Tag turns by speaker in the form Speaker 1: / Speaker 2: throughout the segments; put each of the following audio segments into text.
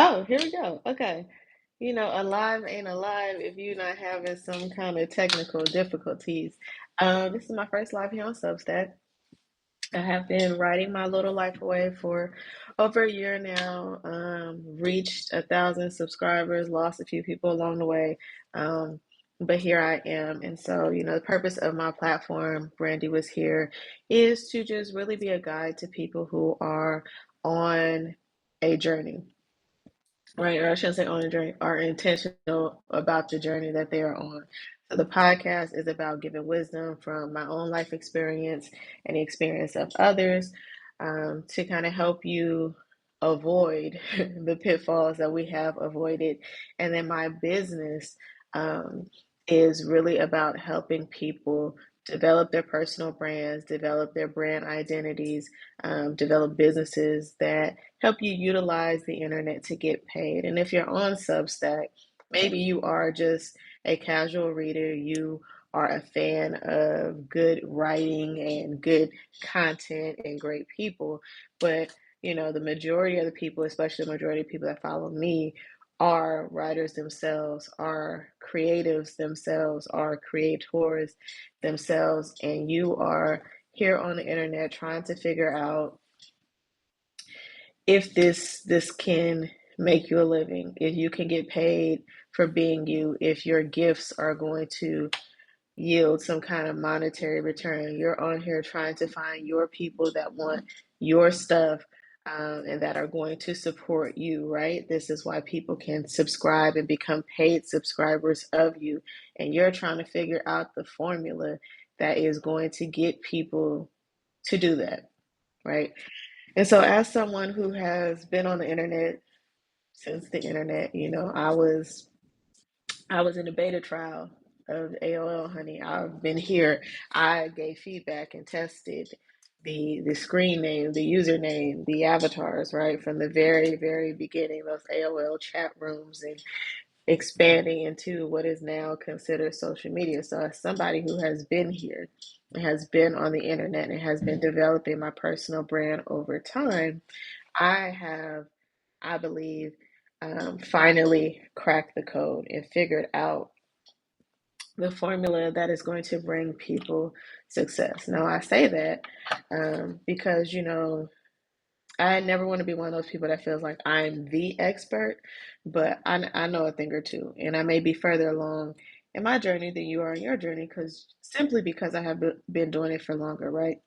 Speaker 1: Oh, here we go. Okay. Alive ain't alive if you're not having some kind of technical difficulties. This is my first live here on Substack. I have been writing my little life away for over a year now. Reached 1,000 subscribers, lost a few people along the way. But here I am. And so, the purpose of my platform, Brandy Was Here, is to just really be a guide to people who are on a journey. Right, or I shouldn't say on a journey, are intentional about the journey that they are on. So the podcast is about giving wisdom from my own life experience and the experience of others, to kind of help you avoid the pitfalls that we have avoided. And then my business um, is really about helping people develop their personal brands, develop their brand identities, develop businesses that help you utilize the internet to get paid. And if you're on Substack, maybe you are just a casual reader, you are a fan of good writing and good content and great people, but the majority of the people, especially the majority of people that follow me, are writers themselves, are creatives themselves, are creators themselves, and you are here on the internet trying to figure out if this can make you a living, if you can get paid for being you, if your gifts are going to yield some kind of monetary return. You're on here trying to find your people that want your stuff, and that are going to support you, right? This is why people can subscribe and become paid subscribers of you. And you're trying to figure out the formula that is going to get people to do that, right? And so, as someone who has been on the internet since the internet, I was in a beta trial of AOL, honey. I've been here. I gave feedback and tested the screen name, the username, the avatars, right, from the very, very beginning, those AOL chat rooms, and expanding into what is now considered social media. So, as somebody who has been here, has been on the internet, and has been developing my personal brand over time, I have, I believe, finally cracked the code and figured out the formula that is going to bring people success. Now, I say that because, I never want to be one of those people that feels like I'm the expert, but I know a thing or two, and I may be further along in my journey than you are in your journey, because simply because I have been doing it for longer, right?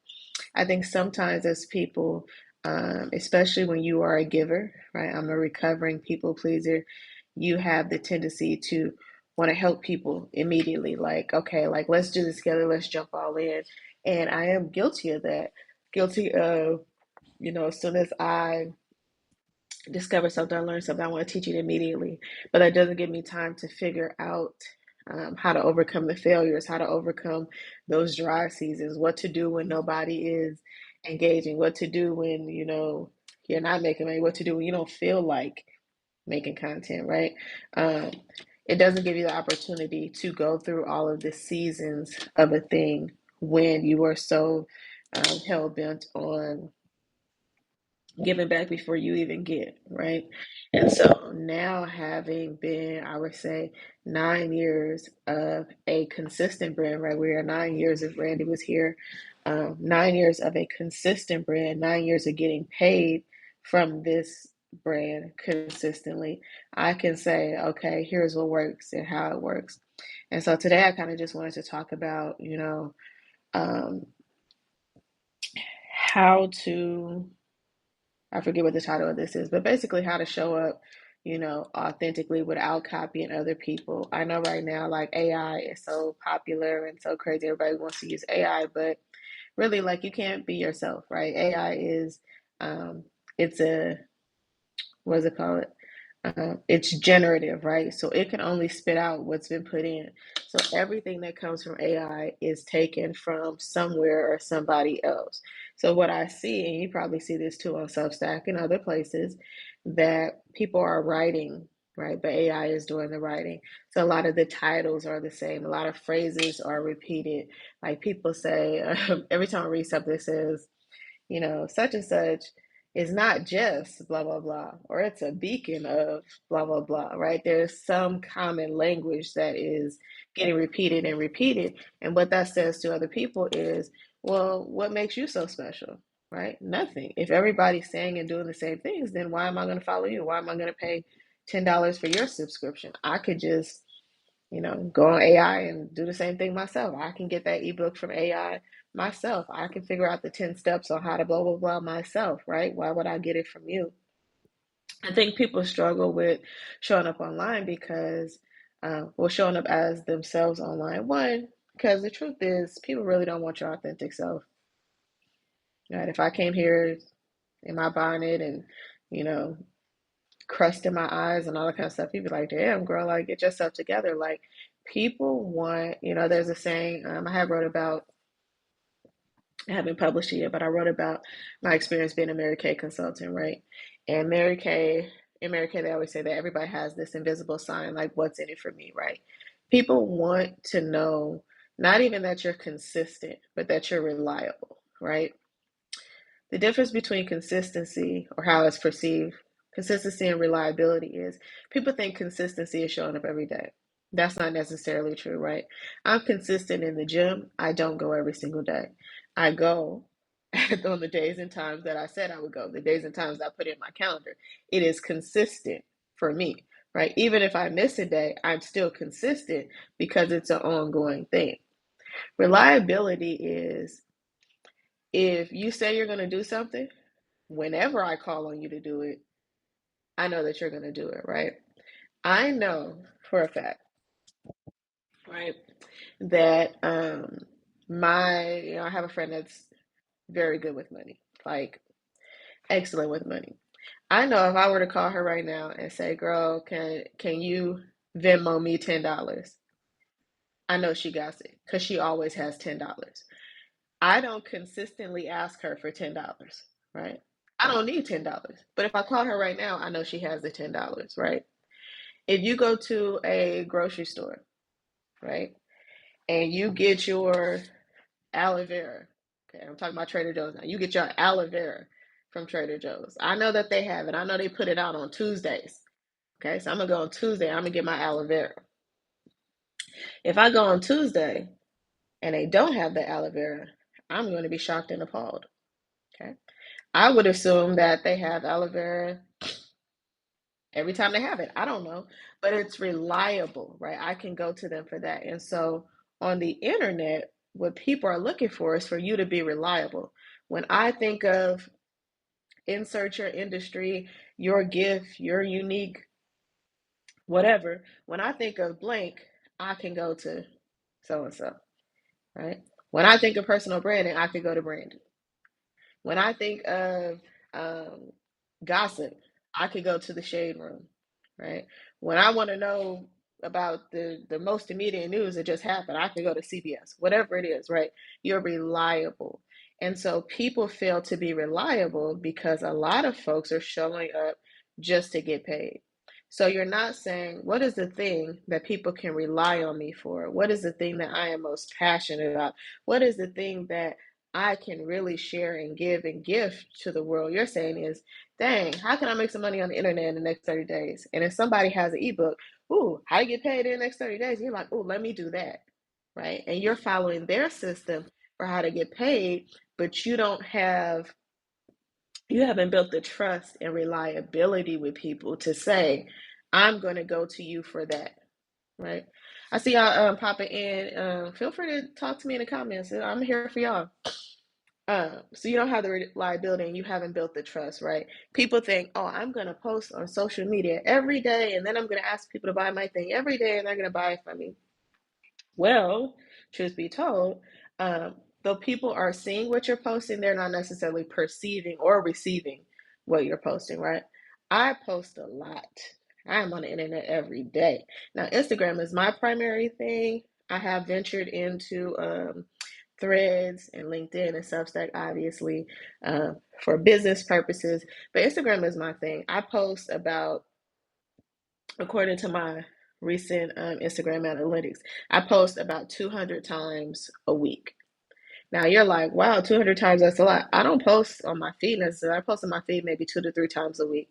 Speaker 1: I think sometimes as people, especially when you are a giver, right? I'm a recovering people pleaser. You have the tendency to want to help people immediately. Like, okay, like let's do this together. Let's jump all in. And I am guilty of that. Guilty of, as soon as I discover something, I learn something, I want to teach it immediately. But that doesn't give me time to figure out how to overcome the failures, how to overcome those dry seasons, what to do when nobody is engaging, what to do when, you're not making money, what to do when you don't feel like making content, right? Um, it doesn't give you the opportunity to go through all of the seasons of a thing when you are so hell bent on giving back before you even get, right? And so now, having been, I would say, 9 years of a consistent brand, right? We are 9 years of Brandy Was Here, 9 years of a consistent brand, 9 years of getting paid from this brand consistently. I can say, okay, here's what works and how it works. And so today I kind of just wanted to talk about, um, how to, I forget what the title of this is, but basically how to show up, authentically without copying other people. I know right now, like AI is so popular and so crazy. Everybody wants to use AI, but really, like, you can't be yourself, right? AI is, it's a, what does it call it? It's generative, right? So it can only spit out what's been put in. So everything that comes from AI is taken from somewhere or somebody else. So what I see, and you probably see this too on Substack and other places, that people are writing, right? But AI is doing the writing. So a lot of the titles are the same. A lot of phrases are repeated. Like people say, every time I read something that says, such and such, is not just blah blah blah, or it's a beacon of blah blah blah, right? There's some common language that is getting repeated and repeated, and what that says to other people is, well, what makes you so special, right? Nothing. If everybody's saying and doing the same things, then why am I going to follow you? Why am I going to pay $10 for your subscription? I could just, go on AI and do the same thing myself. I can get that ebook from AI myself. I can figure out the 10 steps on how to blah, blah, blah myself, right? Why would I get it from you? I think people struggle with showing up online because, showing up as themselves online. One, because the truth is, people really don't want your authentic self. Right? If I came here in my bonnet and, you know, crust in my eyes and all that kind of stuff, you'd be like, damn, girl, like, get yourself together. Like, people want, there's a saying, I haven't published it yet, but I wrote about my experience being a Mary Kay consultant, right? And in Mary Kay, they always say that everybody has this invisible sign, like, what's in it for me, right? People want to know not even that you're consistent, but that you're reliable, right? The difference between consistency, or how it's perceived, consistency and reliability is, people think consistency is showing up every day. That's not necessarily true, right? I'm consistent in the gym. I don't go every single day. I go on the days and times that I said I would go, the days and times I put in my calendar. It is consistent for me, right? Even if I miss a day, I'm still consistent because it's an ongoing thing. Reliability is, if you say you're going to do something, whenever I call on you to do it, I know that you're going to do it, right? I know for a fact, right, that I have a friend that's very good with money, like excellent with money. I know if I were to call her right now and say, "Girl, can you Venmo me $10?" I know she got it because she always has $10. I don't consistently ask her for $10, right? I don't need $10, but if I call her right now, I know she has the $10, right? If you go to a grocery store, right, and you get your aloe vera, okay, I'm talking about Trader Joe's now. You get your aloe vera from Trader Joe's. I know that they have it. I know they put it out on Tuesdays. Okay, so I'm gonna go on Tuesday. I'm gonna get my aloe vera. If I go on Tuesday and they don't have the aloe vera, I'm going to be shocked and appalled. Okay, I would assume that they have aloe vera every time they have it. I don't know, but it's reliable, right? I can go to them for that. And so on the internet, what people are looking for is for you to be reliable. When I think of insert your industry, your gift, your unique, whatever, when I think of blank, I can go to so and so, right? When I think of personal branding, I can go to Brandon. When I think of um, gossip, I could go to the shade room, right? When I want to know about the most immediate news that just happened, I could go to CBS, whatever it is, right? You're reliable. And so people fail to be reliable because a lot of folks are showing up just to get paid. So you're not saying, what is the thing that people can rely on me for? What is the thing that I am most passionate about? What is the thing that I can really share and gift to the world? You're saying is, dang, how can I make some money on the internet in the next 30 days? And if somebody has an ebook, ooh, how to get paid in the next 30 days? You're like, ooh, let me do that, right? And you're following their system for how to get paid, but you haven't built the trust and reliability with people to say, I'm going to go to you for that, right? I see y'all popping in. Feel free to talk to me in the comments. I'm here for y'all. So you don't have the reliability and you haven't built the trust, right? People think, oh, I'm going to post on social media every day and then I'm going to ask people to buy my thing every day and they're going to buy it from me. Well, truth be told, um, though people are seeing what you're posting, they're not necessarily perceiving or receiving what you're posting, right? I post a lot. I'm on the internet every day. Now, Instagram is my primary thing. I have ventured into Threads and LinkedIn and Substack, obviously, for business purposes. But Instagram is my thing. I post about, according to my recent Instagram analytics, I post about 200 times a week. Now you're like, wow, 200 times, that's a lot. I don't post on my feed necessarily. I post on my feed maybe 2 to 3 times a week,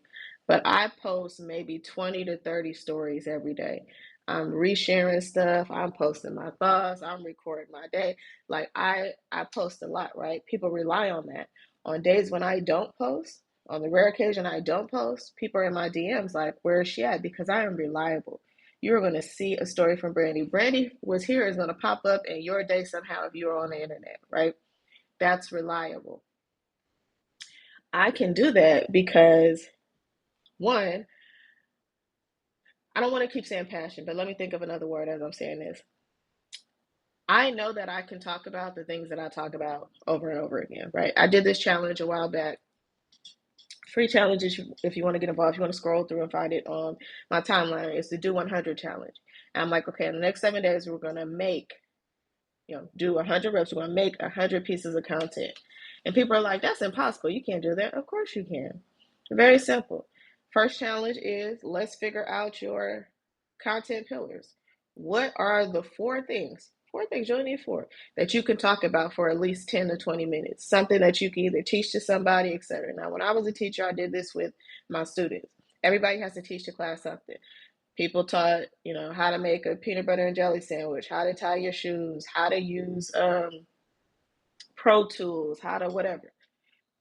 Speaker 1: but I post maybe 20 to 30 stories every day. I'm resharing stuff. I'm posting my thoughts. I'm recording my day. Like I post a lot, right? People rely on that. On days when I don't post, on the rare occasion I don't post, people are in my DMs like, where is she at? Because I am reliable. You're going to see a story from Brandy. Brandy Was Here is going to pop up in your day somehow if you're on the internet, right? That's reliable. I can do that because, one, I don't want to keep saying passion, but let me think of another word as I'm saying this. I know that I can talk about the things that I talk about over and over again, right? I did this challenge a while back. Free challenges if you want to get involved. If you want to scroll through and find it on my timeline, it's the Do 100 challenge. And I'm like, okay, in the next 7 days, we're going to do 100 reps. We're going to make 100 pieces of content. And people are like, that's impossible. You can't do that. Of course you can. Very simple. First challenge is let's figure out your content pillars. What are the four things, you only need four, that you can talk about for at least 10 to 20 minutes? Something that you can either teach to somebody, etc. Now, when I was a teacher, I did this with my students. Everybody has to teach the class something. People taught, how to make a peanut butter and jelly sandwich, how to tie your shoes, how to use Pro Tools, how to whatever.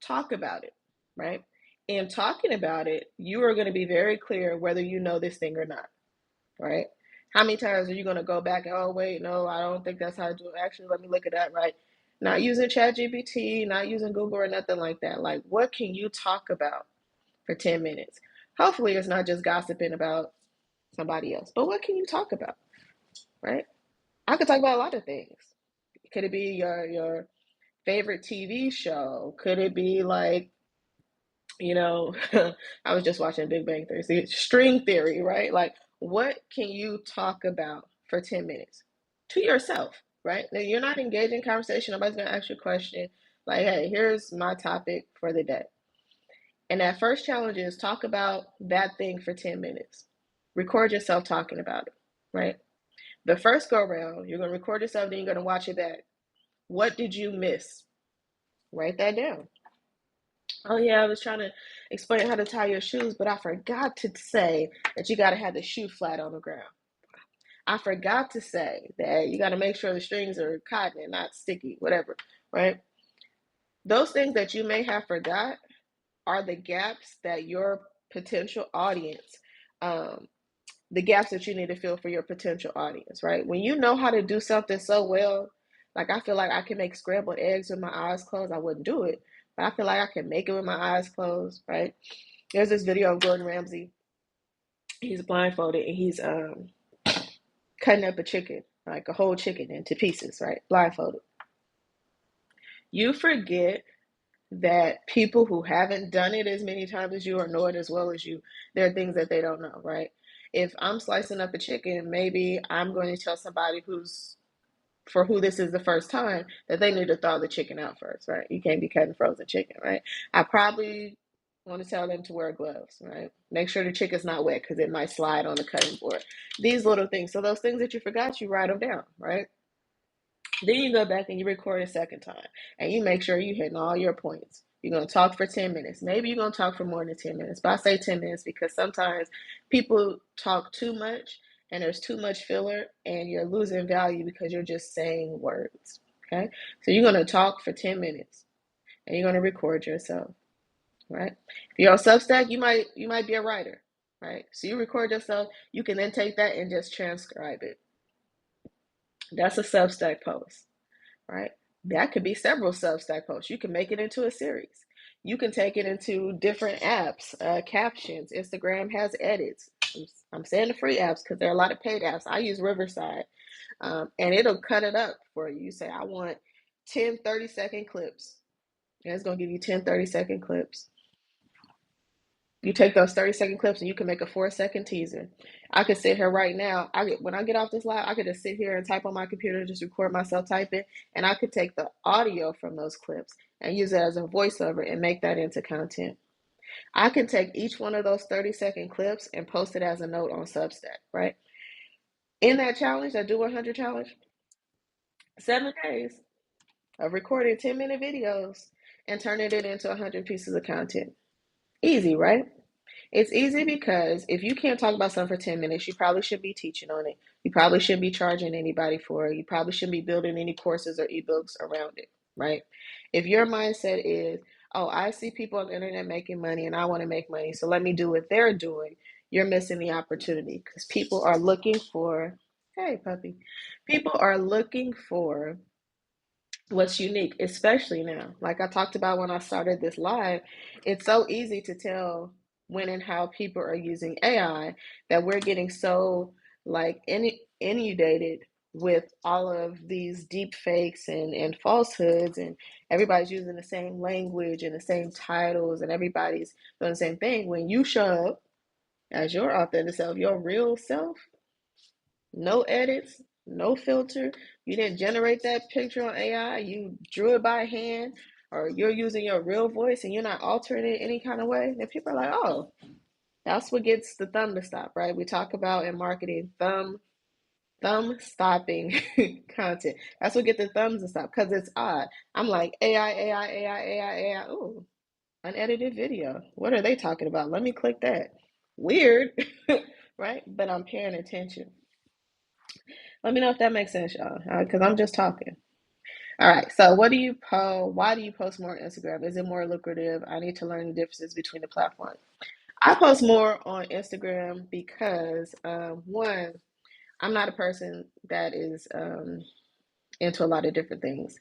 Speaker 1: Talk about it, right? In talking about it, you are going to be very clear whether you know this thing or not, right? How many times are you going to go back and, oh, wait, no, I don't think that's how to do it. Actually, let me look at that, right? Not using ChatGPT, not using Google or nothing like that. Like, what can you talk about for 10 minutes? Hopefully, it's not just gossiping about somebody else, but what can you talk about, right? I could talk about a lot of things. Could it be your favorite TV show? Could it be like, you know, I was just watching Big Bang Theory, see, string theory, right? Like, what can you talk about for 10 minutes to yourself, right? Now, you're not engaged in conversation. Nobody's going to ask you a question. Like, hey, here's my topic for the day. And that first challenge is talk about that thing for 10 minutes. Record yourself talking about it, right? The first go around, you're going to record yourself, then you're going to watch it back. What did you miss? Write that down. Oh yeah, I was trying to explain how to tie your shoes, but I forgot to say that you got to have the shoe flat on the ground. I forgot to say that you got to make sure the strings are cotton and not sticky, whatever, right? Those things that you may have forgot are the gaps that your potential audience, um, the gaps that you need to fill for your potential audience, right? When you know how to do something so well, like I feel like I can make scrambled eggs with my eyes closed. I wouldn't do it, but I feel like I can make it with my eyes closed, right? There's this video of Gordon Ramsay. He's blindfolded and he's cutting up a chicken, like a whole chicken into pieces, right? Blindfolded. You forget that people who haven't done it as many times as you or know it as well as you, there are things that they don't know, right? If I'm slicing up a chicken, maybe I'm going to tell somebody for who this is the first time, that they need to thaw the chicken out first, right? You can't be cutting frozen chicken, right? I probably want to tell them to wear gloves, right? Make sure the chicken's not wet because it might slide on the cutting board. These little things. So those things that you forgot, you write them down, right? Then you go back and you record a second time and you make sure you're hitting all your points. You're going to talk for 10 minutes. Maybe you're going to talk for more than 10 minutes, but I say 10 minutes because sometimes people talk too much and there's too much filler and you're losing value because you're just saying words. Okay. So you're going to talk for 10 minutes and you're going to record yourself, right? If you're on Substack, you might be a writer, right? So you record yourself. You can then take that and just transcribe it. That's a Substack post, right? That could be several Substack posts. You can make it into a series. You can take it into different apps, captions. Instagram has edits. I'm saying the free apps because there are a lot of paid apps. I use Riverside, and it'll cut it up for you. You say, I want 10 30-second clips. And it's going to give you 10 30-second clips. You take those 30-second clips and you can make a 4-second teaser. I could sit here right now. When I get off this live, I could just sit here and type on my computer, just record myself typing, and I could take the audio from those clips and use it as a voiceover and make that into content. I can take each one of those 30-second clips and post it as a note on Substack, right? In that challenge, that Do 100 challenge, 7 days, of recording 10-minute videos and turning it into 100 pieces of content. Easy, right? It's easy because if you can't talk about something for 10 minutes, you probably shouldn't be teaching on it. You probably shouldn't be charging anybody for it. You probably shouldn't be building any courses or ebooks around it, right? If your mindset is, oh, I see people on the internet making money and I want to make money, so let me do what they're doing, you're missing the opportunity because people are looking for, hey, puppy, people are looking for what's unique, especially now. Like I talked about when I started this live, it's so easy to tell when and how people are using AI that we're getting so like inundated with all of these deep fakes and falsehoods, and everybody's using the same language and the same titles, and everybody's doing the same thing. When you show up as your authentic self, your real self, no edits, no filter. You didn't generate that picture on AI. You drew it by hand, or you're using your real voice and you're not altering it any kind of way. And people are like, oh, that's what gets the thumb to stop, right? We talk about in marketing thumb stopping content. That's what gets the thumbs to stop because it's odd. I'm like AI. Ooh, unedited video. What are they talking about? Let me click that. Weird, right? But I'm paying attention. Let me know if that makes sense, y'all, because I'm just talking. All right. So, what do you post? Why do you post more on Instagram? Is it more lucrative? I need to learn the differences between the platforms. I post more on Instagram because, one, I'm not a person that is into a lot of different things.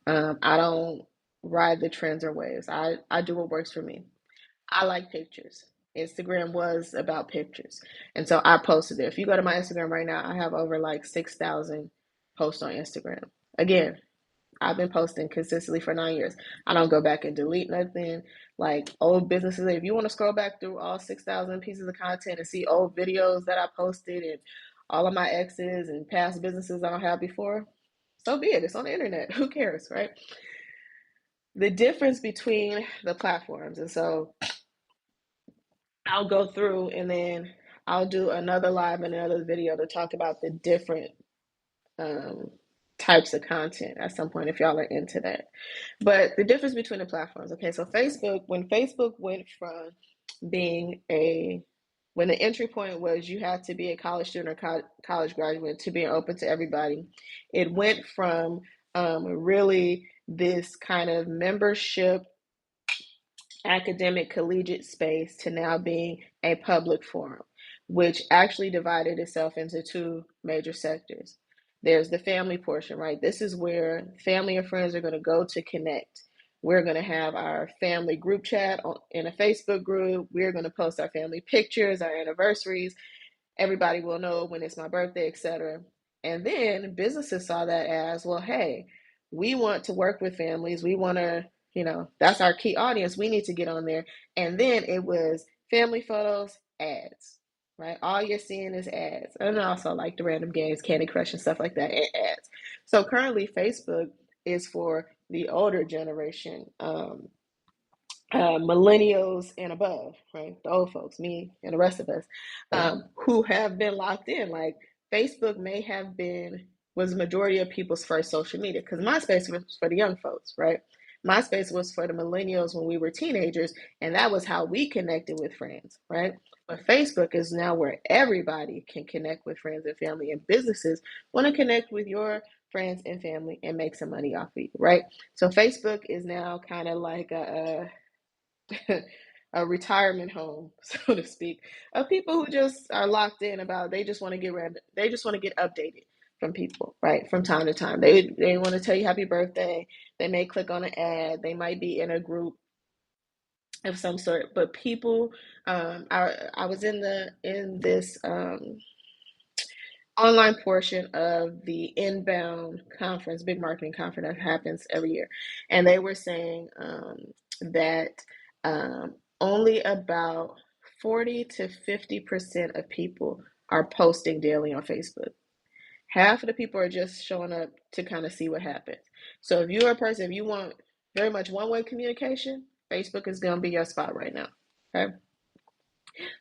Speaker 1: I don't ride the trends or waves. I do what works for me. I like pictures. Instagram was about pictures. And so I posted there. If you go to my Instagram right now, I have over like 6,000 posts on Instagram. Again, I've been posting consistently for 9 years. I don't go back and delete nothing. Like old businesses, if you want to scroll back through all 6,000 pieces of content and see old videos that I posted and all of my exes and past businesses I don't have before, so be it. It's on the internet. Who cares, right? The difference between the platforms. And so I'll go through and then I'll do another live and another video to talk about the different um, types of content at some point if y'all are into that. But the difference between the platforms, okay, so when Facebook went from being when the entry point was you had to be a college student or college graduate to being open to everybody, it went from really this kind of membership academic collegiate space to now being a public forum, which actually divided itself into two major sectors. There's the family portion, right? This is where family and friends are going to go to connect. We're going to have our family group chat in a Facebook group. We're going to post our family pictures, our anniversaries. Everybody will know when it's my birthday, etc. And then businesses saw that as, well, hey, we want to work with families. We want to, that's our key audience. We need to get on there. And then it was family photos, ads, right? All you're seeing is ads. And also like the random games, Candy Crush and stuff like that, and ads. So currently Facebook is for the older generation. Millennials and above, right? The old folks, me and the rest of us, who have been locked in. Like Facebook may have was the majority of people's first social media because MySpace was for the young folks, right? MySpace was for the millennials when we were teenagers, and that was how we connected with friends, right? But Facebook is now where everybody can connect with friends and family, and businesses want to connect with your friends and family and make some money off of you, right? So Facebook is now kind of like a retirement home, so to speak, of people who just are locked in about they just want to get updated from people, right? From time to time. They want to tell you happy birthday. They may click on an ad. They might be in a group of some sort. But people, I was in this online portion of the Inbound conference, big marketing conference that happens every year. And they were saying that only about 40 to 50% of people are posting daily on Facebook. Half of the people are just showing up to kind of see what happens. So if you're a person, if you want very much one-way communication, Facebook is going to be your spot right now. Okay.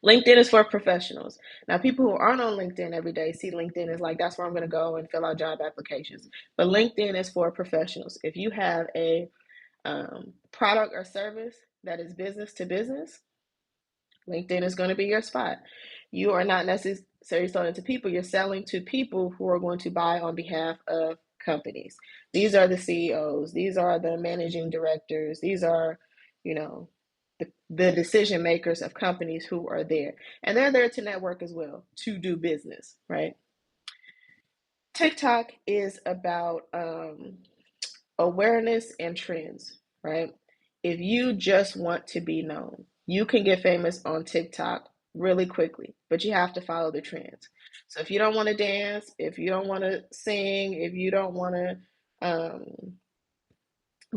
Speaker 1: LinkedIn is for professionals. Now, people who aren't on LinkedIn every day see LinkedIn as like, that's where I'm going to go and fill out job applications. But LinkedIn is for professionals. If you have a product or service that is business to business, LinkedIn is going to be your spot. You are not necessarily selling to people, you're selling to people who are going to buy on behalf of companies. These are the CEOs, these are the managing directors, these are, you know, the decision makers of companies who are there. And they're there to network as well, to do business, right? TikTok is about awareness and trends, right? If you just want to be known, you can get famous on TikTok really quickly, but you have to follow the trends. So if you don't want to dance, if you don't want to sing, if you don't want to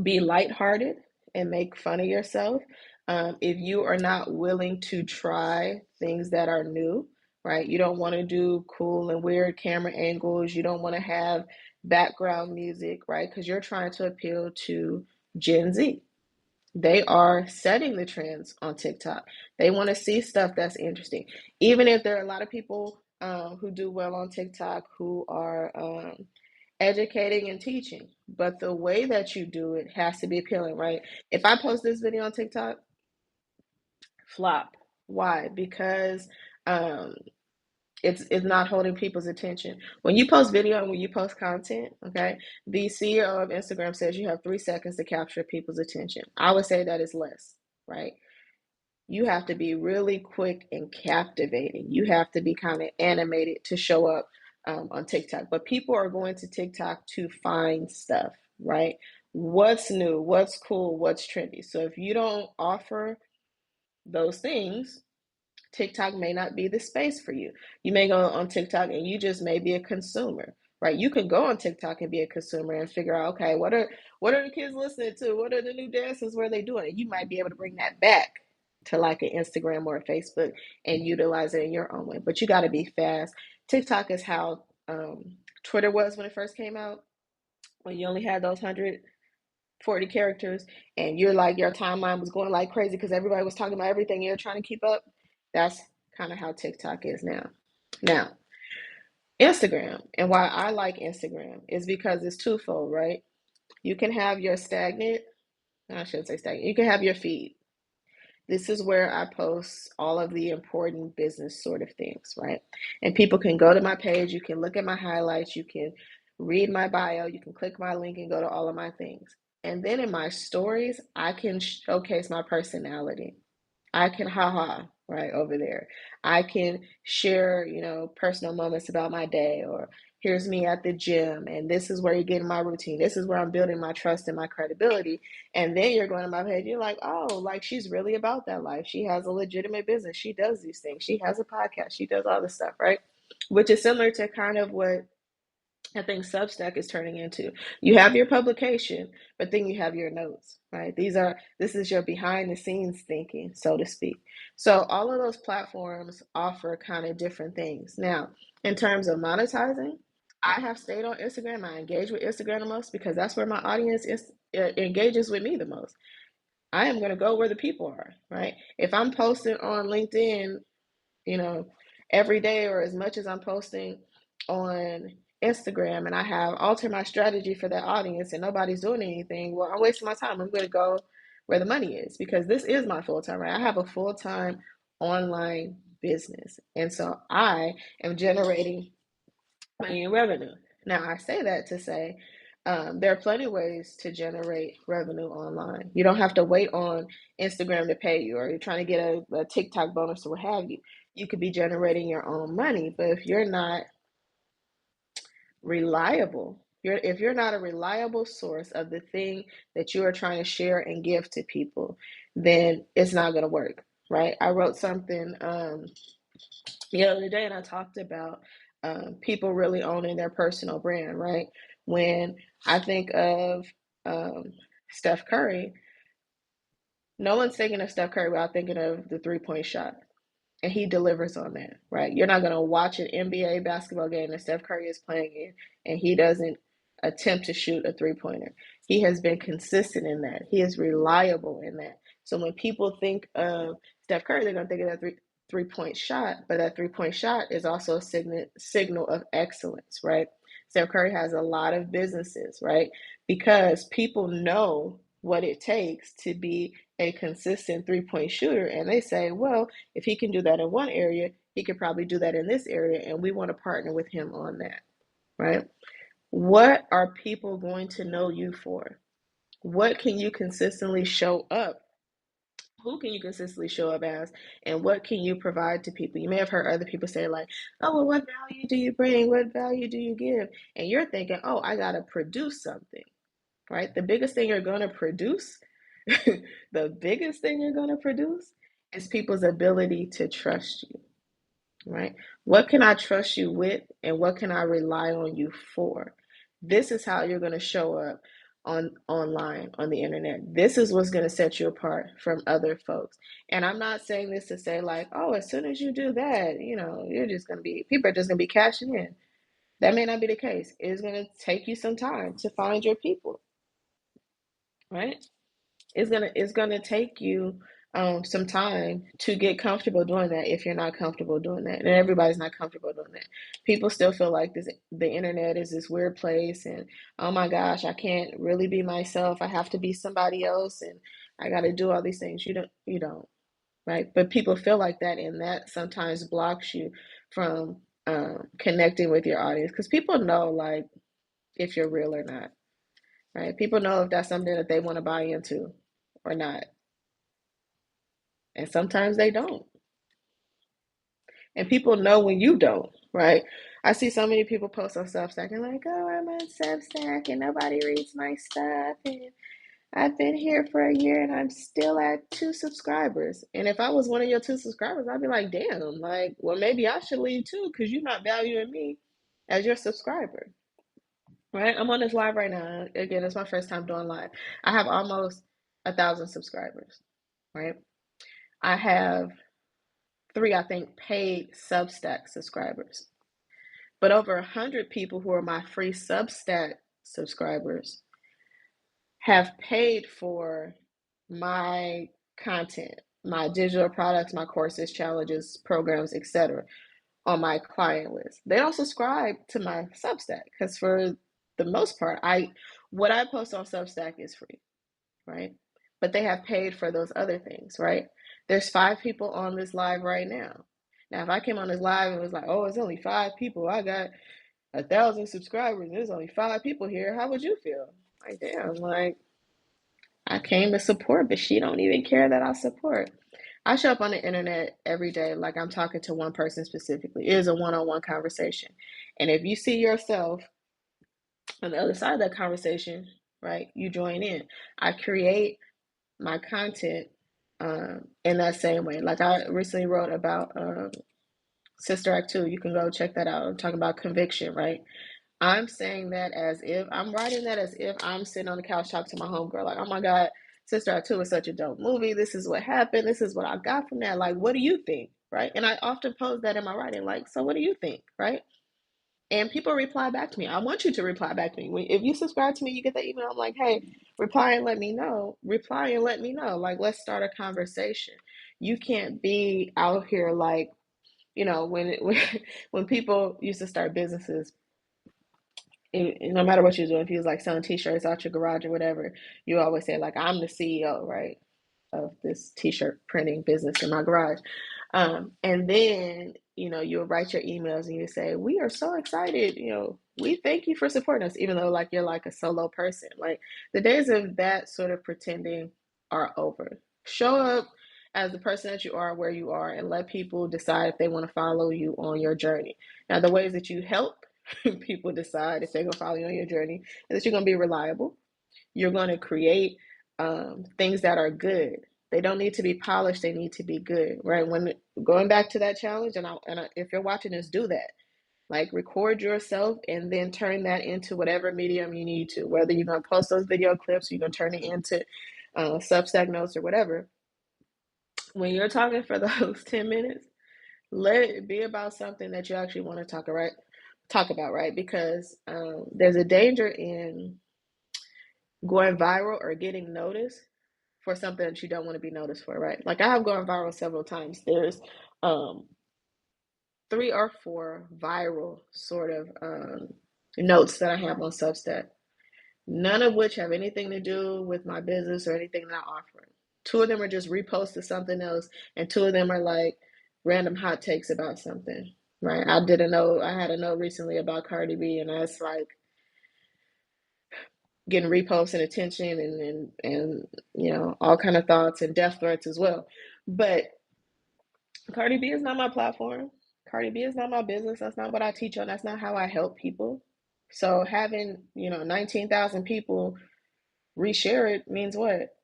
Speaker 1: be lighthearted and make fun of yourself, if you are not willing to try things that are new, right? You don't want to do cool and weird camera angles. You don't want to have background music, right? Because you're trying to appeal to Gen Z. They are setting the trends on TikTok. They want to see stuff that's interesting. Even if there are a lot of people who do well on TikTok who are educating and teaching, but the way that you do it has to be appealing, right? If I post this video on TikTok, flop. Why? Because um, it's not holding people's attention. When you post video and when you post content, okay, the CEO of Instagram says you have 3 seconds to capture people's attention. I would say that is less, right? You have to be really quick and captivating. You have to be kind of animated to show up on TikTok. But people are going to TikTok to find stuff, right? What's new, what's cool, what's trendy. So if you don't offer those things, TikTok may not be the space for you. You may go on TikTok and you just may be a consumer, right? You can go on TikTok and be a consumer and figure out, okay, what are the kids listening to? What are the new dances? Where are they doing? And you might be able to bring that back to like an Instagram or a Facebook and utilize it in your own way. But you got to be fast. TikTok is how Twitter was when it first came out, when you only had those 140 characters and you're like your timeline was going like crazy because everybody was talking about everything, you're trying to keep up. That's kind of how TikTok is now. Now, Instagram, and why I like Instagram is because it's twofold, right? You can have your stagnant, I shouldn't say stagnant, you can have your feed. This is where I post all of the important business sort of things, right? And people can go to my page, you can look at my highlights, you can read my bio, you can click my link and go to all of my things. And then in my stories, I can showcase my personality. I can haha right over there. I can share, personal moments about my day, or here's me at the gym and this is where you're getting my routine. This is where I'm building my trust and my credibility. And then you're going to my page, you're like, oh, like she's really about that life. She has a legitimate business. She does these things. She has a podcast. She does all this stuff, right? Which is similar to kind of what I think Substack is turning into. You have your publication, but then you have your notes, right? This is your behind the scenes thinking, so to speak. So all of those platforms offer kind of different things. Now, in terms of monetizing, I have stayed on Instagram. I engage with Instagram the most because that's where my audience engages with me the most. I am going to go where the people are, right? If I'm posting on LinkedIn, you know, every day or as much as I'm posting on Instagram and I have altered my strategy for that audience and nobody's doing anything, well, I'm wasting my time. I'm going to go where the money is because this is my full time, right? I have a full time online business. And so I am generating money and revenue. Now, I say that to say there are plenty of ways to generate revenue online. You don't have to wait on Instagram to pay you, or you're trying to get a TikTok bonus or what have you. You could be generating your own money, but if you're not reliable, if you're not a reliable source of the thing that you are trying to share and give to people, then it's not going to work, right? I wrote something the other day and I talked about people really owning their personal brand, right? When I think of um, Steph Curry, no one's thinking of Steph Curry without thinking of the 3 point shot. And he delivers on that, right? You're not going to watch an NBA basketball game that Steph Curry is playing in and he doesn't attempt to shoot a 3 pointer. He has been consistent in that. He is reliable in that. So when people think of Steph Curry, they're going to think of that three-point shot, but that three-point shot is also a signal of excellence, right? Steph Curry has a lot of businesses, right? Because people know what it takes to be a consistent three-point shooter. And they say, well, if he can do that in one area, he could probably do that in this area. And we want to partner with him on that, right? What are people going to know you for? What can you consistently show up? Who can you consistently show up as? And what can you provide to people? You may have heard other people say, like, oh, well, what value do you bring? What value do you give? And you're thinking, oh, I got to produce something, right? The biggest thing you're going to produce, the biggest thing you're going to produce is people's ability to trust you, right? What can I trust you with, and what can I rely on you for? This is how you're going to show up online on the internet. This is what's going to set you apart from other folks. And I'm not saying this to say like, oh, as soon as you do that, you're just going to be, people are just going to be cashing in. That may not be the case. It's going to take you some time to find your people, right? It's gonna take you some time to get comfortable doing that if you're not comfortable doing that. And everybody's not comfortable doing that. People still feel like the internet is this weird place, and oh my gosh, I can't really be myself. I have to be somebody else, and I got to do all these things. You don't, right? But people feel like that, and that sometimes blocks you from connecting with your audience, because people know like if you're real or not, right? People know if that's something that they want to buy into or not. And sometimes they don't. And people know when you don't, right? I see so many people post on Substack and like, oh, I'm on Substack and nobody reads my stuff. And I've been here for a year and I'm still at 2 subscribers. And if I was one of your 2 subscribers, I'd be like, damn, like, well, maybe I should leave too, because you're not valuing me as your subscriber, right? I'm on this live right now. Again, it's my first time doing live. I have almost 1,000 subscribers, right? I have 3, I think, paid Substack subscribers. But over 100 people who are my free Substack subscribers have paid for my content, my digital products, my courses, challenges, programs, etc. on my client list. They don't subscribe to my Substack because for the most part, what I post on Substack is free, right? But they have paid for those other things, right? There's 5 people on this live right now. Now, if I came on this live and was like, oh, it's only 5 people, I got 1,000 subscribers, and there's only 5 people here, how would you feel? Like, damn, like, I came to support, but she don't even care that I support. I show up on the internet every day like I'm talking to one person specifically. It is a one-on-one conversation. And if you see yourself on the other side of that conversation, right, you join in. I create my content in that same way. Like I recently wrote about Sister Act 2. You can go check that out. I'm talking about conviction, right? I'm saying that as if I'm writing that as if I'm sitting on the couch talking to my homegirl, like, oh my God, Sister Act 2 is such a dope movie. This is what happened. This is what I got from that. Like, what do you think? Right. And I often pose that in my writing, like, so what do you think? Right. And people reply back to me. I want you to reply back to me. If you subscribe to me, you get that email. I'm like, hey, reply and let me know. Reply and let me know. Like, let's start a conversation. You can't be out here like, when people used to start businesses, no matter what you're doing, if you was like selling t-shirts out your garage or whatever, you always say like, I'm the CEO, right, of this t-shirt printing business in my garage. And then, you'll write your emails and you say, we are so excited, we thank you for supporting us, even though like you're like a solo person. Like the days of that sort of pretending are over. Show up as the person that you are where you are, and let people decide if they want to follow you on your journey. Now, the ways that you help people decide if they're going to follow you on your journey is that you're going to be reliable. You're going to create things that are good. They don't need to be polished. They need to be good, right? When going back to that challenge, if you're watching this, do that. Like record yourself and then turn that into whatever medium you need to, whether you're going to post those video clips, you're going to turn it into Substack notes or whatever. When you're talking for those 10 minutes, let it be about something that you actually want to talk about, right? Because there's a danger in going viral or getting noticed for something that you don't want to be noticed for, right? Like I have gone viral several times. There's um, 3 or 4 viral sort of notes that I have on Substack, none of which have anything to do with my business or anything that I offer. 2 of them are just reposts to something else, and 2 of them are like random hot takes about something. Right? I had a note recently about Cardi B, and that's like getting reposts and attention and all kind of thoughts and death threats as well. But Cardi B is not my platform. Cardi B is not my business. That's not what I teach on. That's not how I help people. So having 19,000 people reshare it means what?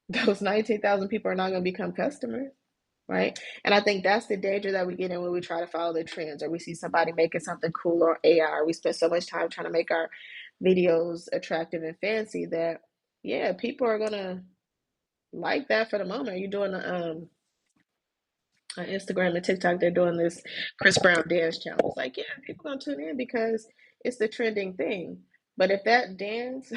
Speaker 1: Those 19,000 people are not going to become customers, right? And I think that's the danger that we get in when we try to follow the trends, or we see somebody making something cool or AI, or we spend so much time trying to make our videos attractive and fancy that, yeah, people are going to like that for the moment. You're doing on Instagram and TikTok, they're doing this Chris Brown dance challenge. Like, yeah, people gonna tune in because it's the trending thing. But if that dance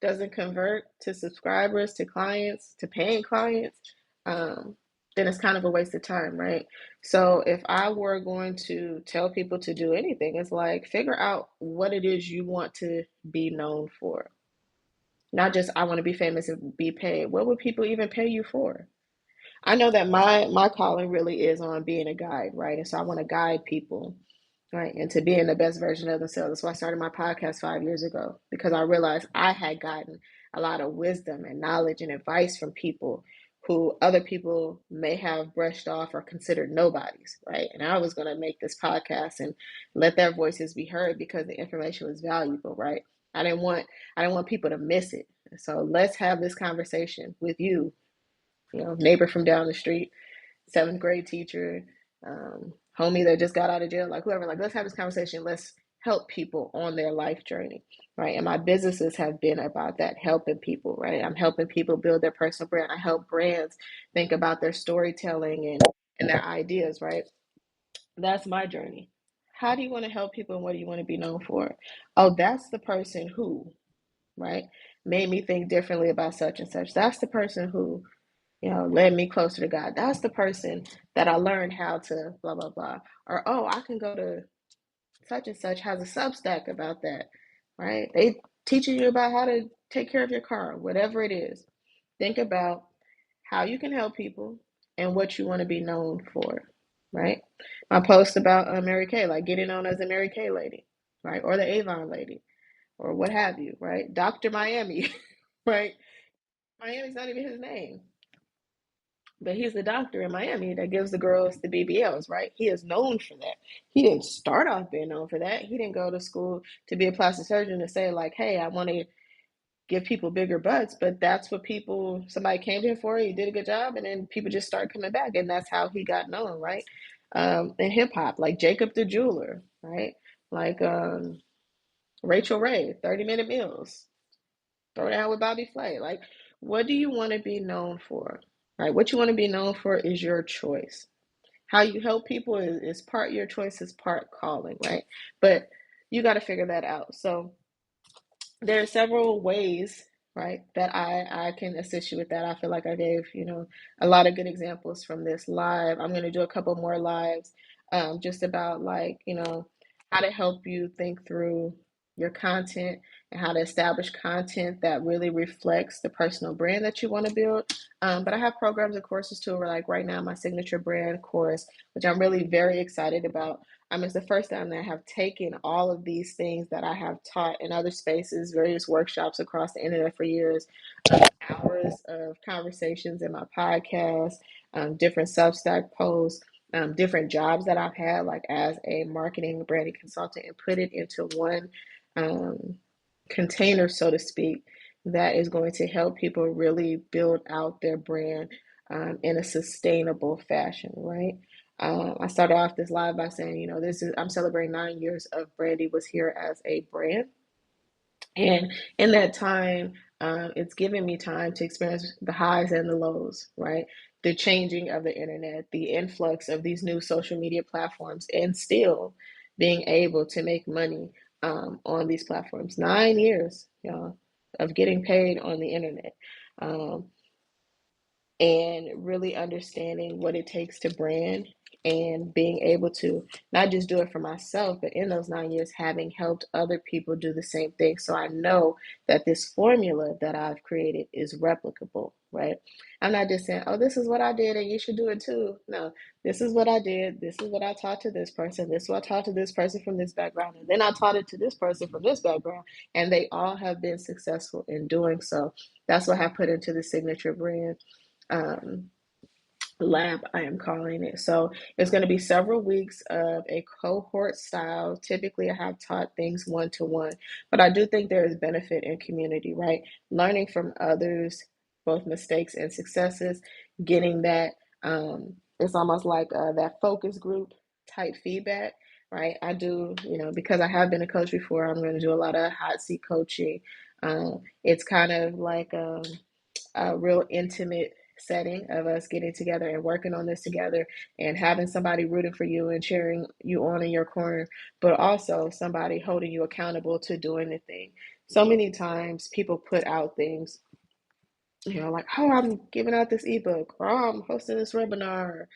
Speaker 1: doesn't convert to subscribers, to clients, to paying clients, um, then it's kind of a waste of time, right? So if I were going to tell people to do anything, it's like figure out what it is you want to be known for. Not just I want to be famous and be paid. What would people even pay you for? I know that my calling really is on being a guide, right? And so I want to guide people, right, into being the best version of themselves. That's why I started my podcast 5 years ago, because I realized I had gotten a lot of wisdom and knowledge and advice from people who other people may have brushed off or considered nobodies, right? And I was going to make this podcast and let their voices be heard because the information was valuable, right? I didn't want I didn't want people to miss it. So let's have this conversation with you, neighbor from down the street, seventh grade teacher, homie that just got out of jail, like whoever, like let's have this conversation. Let's help people on their life journey, right? And my businesses have been about that, helping people, right? I'm helping people build their personal brand. I help brands think about their storytelling and their ideas, right? That's my journey. How do you want to help people and what do you want to be known for? Oh, that's the person who, right, made me think differently about such and such. That's the person who led me closer to God. That's the person that I learned how to blah, blah, blah. Or, oh, I can go to such and such has a Substack about that, right? They teaching you about how to take care of your car, whatever it is. Think about how you can help people and what you want to be known for, right? My post about Mary Kay, like getting known as the Mary Kay lady, right? Or the Avon lady, or what have you, right? Dr. Miami, right? Miami's not even his name. But he's the doctor in Miami that gives the girls the BBLs, right? He is known for that. He didn't start off being known for that. He didn't go to school to be a plastic surgeon to say, like, hey, I want to give people bigger butts. But that's what somebody came to him for. He did a good job. And then people just started coming back. And that's how he got known, right? In hip hop, like Jacob the Jeweler, right? Like Rachel Ray, 30-minute meals. Throw down with Bobby Flay. Like, what do you want to be known for? Right? What you want to be known for is your choice. How you help people is part your choice, is part calling, right? But you got to figure that out. So there are several ways, right, that I can assist you with that. I feel like I gave a lot of good examples from this live. I'm going to do a couple more lives, just about like how to help you think through your content and how to establish content that really reflects the personal brand that you want to build. But I have programs and courses too, where like right now my signature brand course, which I'm really very excited about. It's the first time that I have taken all of these things that I have taught in other spaces, various workshops across the internet for years, hours of conversations in my podcast, different Substack posts, different jobs that I've had, like as a marketing branding consultant, and put it into one um, container, so to speak, that is going to help people really build out their brand in a sustainable fashion, right? I started off this live by saying, I'm celebrating 9 years of Brandy Was Here as a brand. And in that time, it's given me time to experience the highs and the lows, right? The changing of the internet, the influx of these new social media platforms, and still being able to make money on these platforms. 9 years, y'all, of getting paid on the internet. Um, and really understanding what it takes to brand and being able to not just do it for myself, but in those 9 years, having helped other people do the same thing. So I know that this formula that I've created is replicable, right? I'm not just saying, oh, this is what I did and you should do it too. No, this is what I did. This is what I taught to this person. This is what I taught to this person from this background. And then I taught it to this person from this background. And they all have been successful in doing so. That's what I put into the signature brand um, lab, I am calling it. So it's going to be several weeks of a cohort style. Typically, I have taught things one to one, but I do think there is benefit in community, right? Learning from others, both mistakes and successes, getting that. It's almost like that focus group type feedback, right? I do, because I have been a coach before, I'm going to do a lot of hot seat coaching. It's kind of like a real intimate setting of us getting together and working on this together and having somebody rooting for you and cheering you on in your corner, but also somebody holding you accountable to doing the thing. So many times people put out things, like, oh, I'm giving out this ebook, or oh, I'm hosting this webinar, or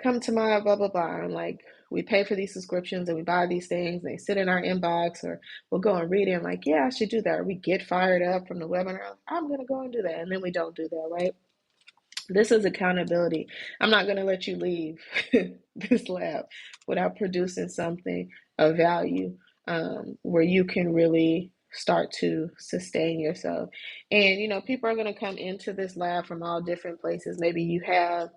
Speaker 1: come to my blah, blah, blah. And like, we pay for these subscriptions and we buy these things and they sit in our inbox, or we'll go and read it and like, yeah, I should do that. Or we get fired up from the webinar. I'm going to go and do that. And then we don't do that, right? This is accountability. I'm not going to let you leave this lab without producing something of value where you can really start to sustain yourself. And, people are going to come into this lab from all different places. Maybe you have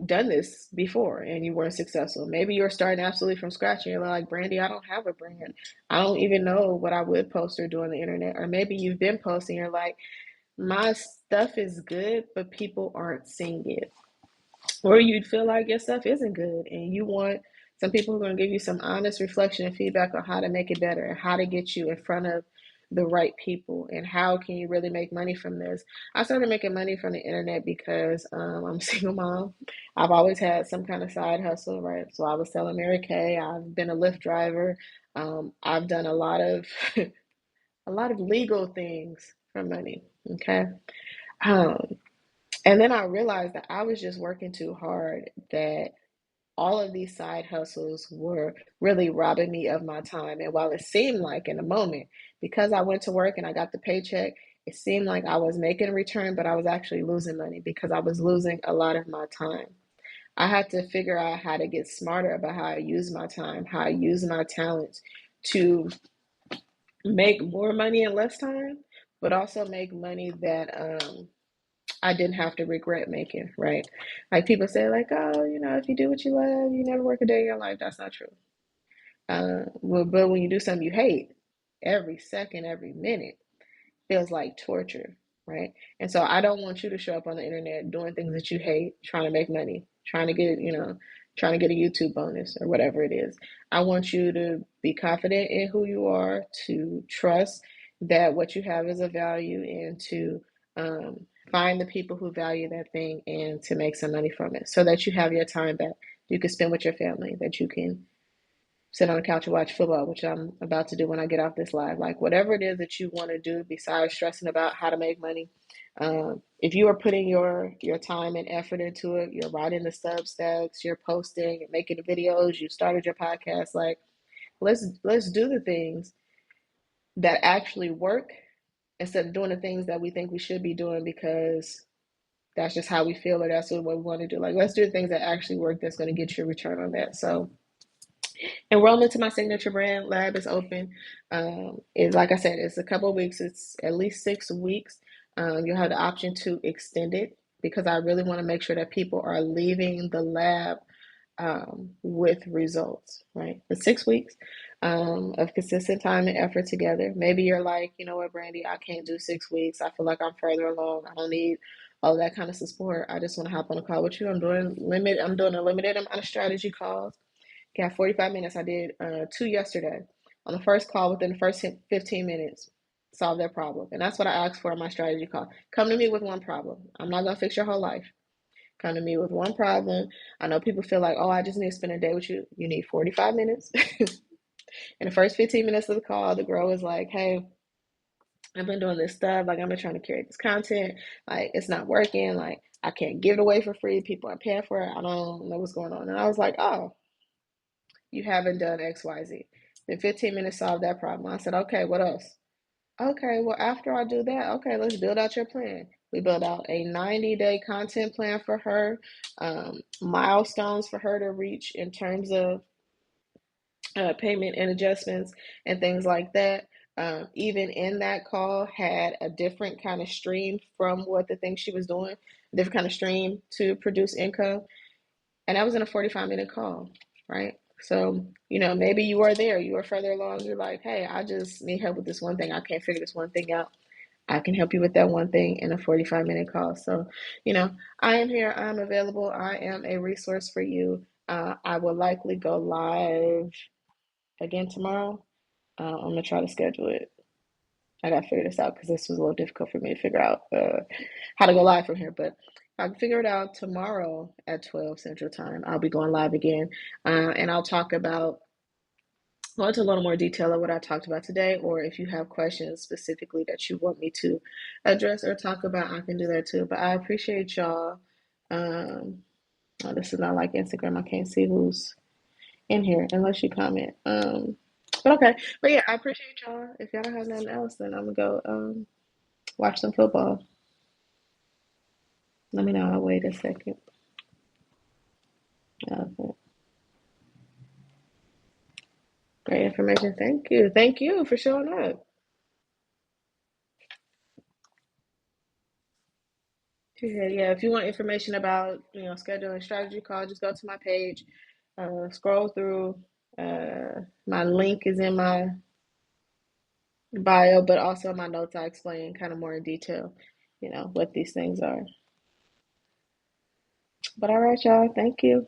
Speaker 1: done this before and you weren't successful. Maybe you're starting absolutely from scratch and you're like, Brandy, I don't have a brand. I don't even know what I would post or do on the internet. Or maybe you've been posting, you're like, my stuff is good, but people aren't seeing it. Or you'd feel like your stuff isn't good and you want some people who are going to give you some honest reflection and feedback on how to make it better and how to get you in front of the right people and how can you really make money from this. I started making money from the internet because I'm a single mom. I've always had some kind of side hustle, right? So I was selling Mary Kay. I've been a Lyft driver. I've done a lot of a lot of legal things for money. Okay. Um, and then I realized that I was just working too hard, that all of these side hustles were really robbing me of my time. And while it seemed like in a moment, because I went to work and I got the paycheck, it seemed like I was making a return, but I was actually losing money because I was losing a lot of my time. I had to figure out how to get smarter about how I use my time, how I use my talents to make more money in less time, but also make money that I didn't have to regret making, right? Like people say, like, oh, if you do what you love, you never work a day in your life. That's not true. But when you do something you hate, every second, every minute feels like torture, right? And so I don't want you to show up on the internet doing things that you hate, trying to make money, trying to get a YouTube bonus or whatever it is. I want you to be confident in who you are, to trust that what you have is of value, and to find the people who value that thing and to make some money from it so that you have your time back. You can spend with your family, that you can sit on the couch and watch football, which I'm about to do when I get off this live. Like whatever it is that you want to do besides stressing about how to make money, if you are putting your time and effort into it, you're writing the Substacks, you're posting and making the videos, you started your podcast. Like let's do the things that actually work instead of doing the things that we think we should be doing because that's just how we feel or that's what we want to do. Like let's do the things that actually work that's going to get you a return on that. So enrollment to my signature brand lab is open. Like I said, it's a couple of weeks. It's at least 6 weeks. You'll have the option to extend it because I really want to make sure that people are leaving the lab with results, right? The 6 weeks of consistent time and effort together. Maybe you're like, you know what, Brandy, I can't do 6 weeks. I feel like I'm further along. I don't need all that kind of support. I just want to hop on a call with you. I'm doing a limited amount of strategy calls. Got 45 minutes. I did 2 yesterday. On the first call, within the first 15 minutes, solve their problem. And that's what I asked for in my strategy call. Come to me with one problem. I'm not going to fix your whole life. Come to me with one problem. I know people feel like, oh, I just need to spend a day with you. You need 45 minutes. In the first 15 minutes of the call, the girl was like, hey, I've been doing this stuff. Like, I've been trying to create this content. Like, it's not working. Like, I can't give it away for free. People are paying for it. I don't know what's going on. And I was like, oh, you haven't done XYZ. Then 15 minutes solved that problem. I said, okay, what else? Okay, well, after I do that, okay, let's build out your plan. We built out a 90-day content plan for her, milestones for her to reach in terms of payment and adjustments and things like that. Even in that call, had a different kind of stream from what the thing she was doing, different kind of stream to produce income. And that was in a 45-minute call, right? So, maybe you are there, you are further along, you're like, hey, I just need help with this one thing. I can't figure this one thing out. I can help you with that one thing in a 45-minute call. So, I am here, I'm available, I am a resource for you. I will likely go live again tomorrow. I'm gonna try to schedule it. I gotta figure this out because this was a little difficult for me to figure out how to go live from here. But if I can figure it out tomorrow at 12 Central Time, I'll be going live again, and I'll go into a little more detail of what I talked about today. Or if you have questions specifically that you want me to address or talk about, I can do that too. But I appreciate y'all. Oh, this is not like Instagram. I can't see who's in here unless you comment. But okay. But yeah, I appreciate y'all. If y'all don't have nothing else, then I'm gonna go watch some football. Let me know. I'll wait a second. Okay. Great information. Thank you. Thank you for showing up. Yeah, yeah. If you want information about, scheduling strategy call, just go to my page, scroll through. My link is in my bio, but also in my notes I explain kind of more in detail, what these things are. But all right, y'all. Thank you.